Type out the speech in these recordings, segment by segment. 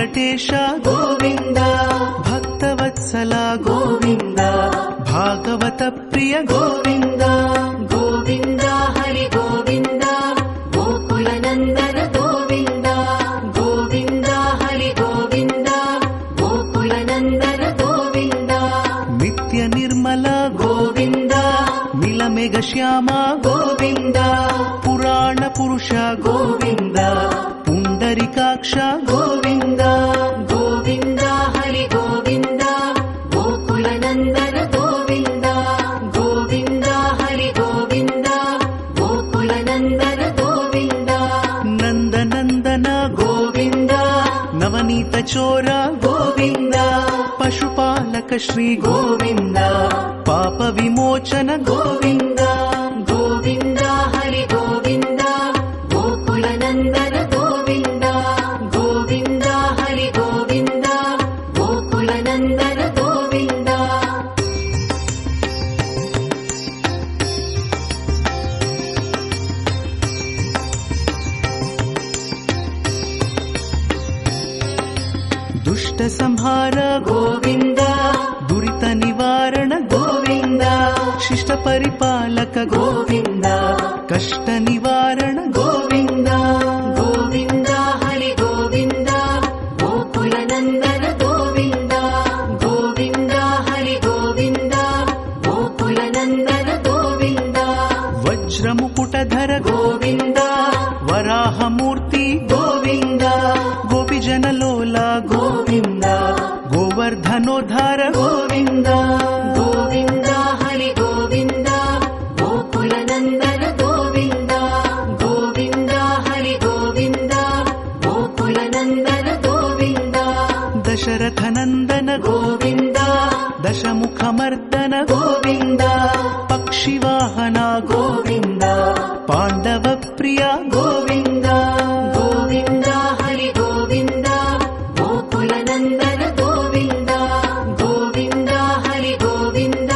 ವೆಂಕಟೇಶ ಗೋವಿಂದ, ಭಕ್ತವತ್ಸಲ ಗೋವಿಂದ, ಭಾಗವತ ಪ್ರಿಯ ಗೋವಿಂದ. ಗೋವಿಂದ ಹರಿ ಗೋವಿಂದ, ಗೋಕುಲ ನಂದನ ಗೋವಿಂದ. ಗೋವಿಂದ ಹರಿ ಗೋವಿಂದ, ಗೋಕುಲ ನಂದನ ಗೋವಿಂದ. ನಿತ್ಯ ನಿರ್ಮಲ ಗೋವಿಂದ, ನೀಲಮೇಘ ಶ್ಯಾಮ ಗೋವಿಂದ, ಪುರಾಣ ಪುರುಷ ಗೋವಿಂದ, ಪುಂಡರಿಕಾಕ್ಷ ಗೋವಿಂದ. ಗೋವಿಂದ ಹರಿ ಗೋವಿಂದ, ಗೋಕುಲ ನಂದನ ಗೋವಿಂದ. ಗೋವಿಂದ ಹರಿ ಗೋವಿಂದ, ಗೋಕುಲ ನಂದನ ಗೋವಿಂದ. ನಂದನಂದನ ಗೋವಿಂದ, ನವನೀತ ಚೋರ ಗೋವಿಂದ, ಪಶುಪಾಲಕ ಶ್ರೀ ಗೋವಿಂದ, ಪಾಪ ವಿಮೋಚನ ಗೋವಿಂದ. ಗೋವಿಂದ ಹರಿ ಗೋವಿಂದ, ಗೋಕುಲ ನಂದನ ಗೋವಿಂದ. ಗೋವಿಂದ ಹರಿ ಗೋವಿಂದ, ಗೋಕುಲ ನಂದನ ಗೋವಿಂದ. ದುಷ್ಟ ಸಂಹಾರ ಗೋವಿಂದ, ದುರಿತ ನಿವಾರಣ ಗೋವಿಂದ, ಶಿಷ್ಟ ಪರಿಪಾಲಕ ಗೋವಿಂದ, ಕಷ್ಟ ನಿವಾರಣ ಗೋವಿಂದ. ಗೋವಿಂದ ಹರಿ ಗೋವಿಂದ, ಗೋಕುಲ ನಂದನ ಗೋವಿಂದ. ಗೋವಿಂದ ಹರಿ ಗೋವಿಂದ, ಗೋಕುಲ ನಂದನ ಗೋವಿಂದ. ವಜ್ರ ಮುಕುಟಧರ ಗೋವಿಂದ, ವರಾಹ ಮೂರ್ತಿ ಗೋವಿಂದ, ಗೋಪಿಜನ ಲೋಲ ಗೋವಿಂದ, ಗೋವರ್ಧನೋದ್ಧಾರ ಗೋವಿಂದ. ಗೋವಿಂದ ಹರಿ ಗೋವಿಂದ, ಗೋಕುಲ ನಂದನ ಗೋವಿಂದ. ಗೋವಿಂದ ಹರಿ ಗೋವಿಂದ, ಗೋಕುಲ ನಂದನ ಗೋವಿಂದ. ದಶರಥ ನಂದನ ಗೋವಿಂದ, ದಶಮುಖ ಮರ್ದನ ಗೋವಿಂದ, ಪಕ್ಷಿವಾಹನ ಗೋವಿಂದ, ಪಾಂಡವ ಪ್ರಿಯ ಗೋವಿಂದ. ಗೋವಿಂದ ಹರಿ ಗೋವಿಂದ, ಗೋಕುಲ ನಂದನ ಗೋವಿಂದ. ಗೋವಿಂದ ಹರಿ ಗೋವಿಂದ,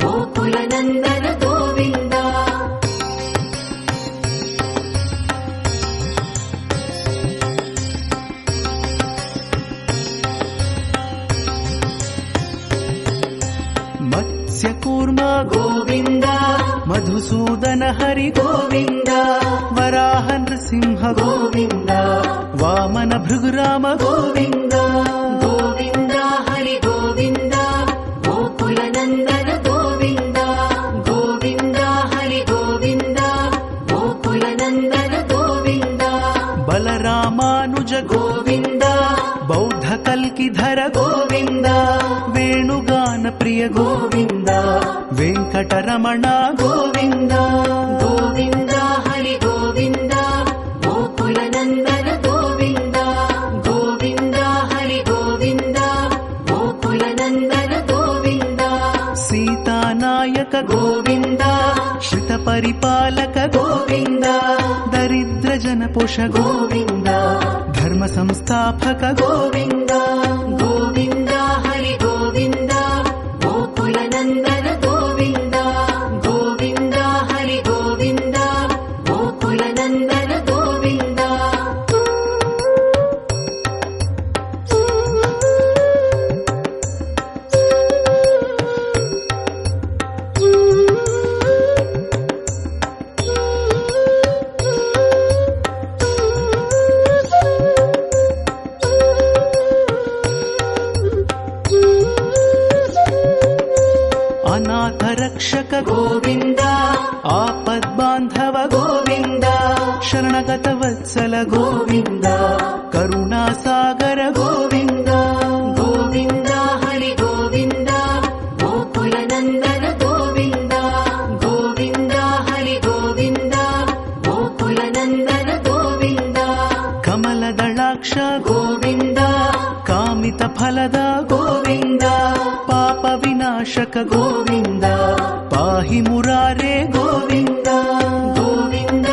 ಗೋಕುಲ ನಂದನ ಗೋವಿಂದ. ಮತ್ಸ್ಯ ಕೂರ್ಮ ಗೋವಿಂದ, ಮಧುಸೂದನ ಹರಿ ಗೋವಿಂದ, ವರಾಹ ನೃಸಿಂಹ ಗೋವಿಂದ, ವಾಮನ ಭೃಗುರಾಮ ಗೋವಿಂದ. ಗೋವಿಂದ ಹರಿ ಗೋವಿಂದ, ಗೋಕುಲ ನಂದನ ಗೋವಿಂದ. ಗೋವಿಂದ ಹರಿ ಗೋವಿಂದ, ಗೋಕುಲ ನಂದನ ಗೋವಿಂದ. ಬಲರಾಮಾನುಜ ಗೋವಿಂದ, ಬೌದ್ಧ ಕಲ್ಕಿಧರ ಗೋವಿಂದ, ವೇಣುಗಾನ ಪ್ರಿಯ ಗೋವಿಂದ, ವೆಂಕಟರಮಣ ಗೋವಿಂದ. ಗೋವಿಂದ ಹರಿ ಗೋವಿಂದ, ಗೋಕುಲ ನಂದನ ಗೋವಿಂದ. ಗೋವಿಂದ ಹರಿ ಗೋವಿಂದ, ಗೋಕುಲ ನಂದನ ಗೋವಿಂದ. ಸೀತಾನಾಯಕ ಗೋವಿಂದ, ಶ್ರಿತ ಪರಿಪಾಲಕ ಗೋವಿಂದ, ದರಿದ್ರ ಜನಪೋಷ ಗೋವಿಂದ, ಧರ್ಮ ಸಂಸ್ಥಾಪಕ ಗೋವಿಂದ. ಗೋವಿಂದ ಹರಿ ಗೋವಿಂದ, ಗೋಕುಲ ನಂದನ ಗೋವಿಂದ. ಗೋವಿಂದ ಹರಿ ಗೋವಿಂದ, ಗೋಕುಲ ನಂದನ ಗೋವಿಂದ. ಅನಾಥ ರಕ್ಷಕ ಗೋವಿಂದ, ಆಪದ್ಬಾಂಧವ ಗೋವಿಂದ, ಶರಣಗತ ವತ್ಸಲ ಗೋವಿಂದ, ಕರುಣಾಸಾಗರ ಗೋವಿಂದ. ಗೋವಿಂದ ಹರಿ ಗೋವಿಂದ, ಗೋಕುಲ ನಂದನ ಗೋವಿಂದ. ಗೋವಿಂದ ಹರಿ ಗೋವಿಂದ, ಗೋಕುಲ ನಂದನ ಗೋವಿಂದ. ಕಮಲದಳಾಕ್ಷ ಗೋವಿಂದ, ಕಾಮಿತ ಫಲದ ಗೋವಿಂದ, ಪಾಪ ವಿನಾಶಕ ಗೋವಿಂದ, ಪಾಹಿ ಮುರಾರೇ ಗೋವಿಂದ. ಗೋವಿಂದ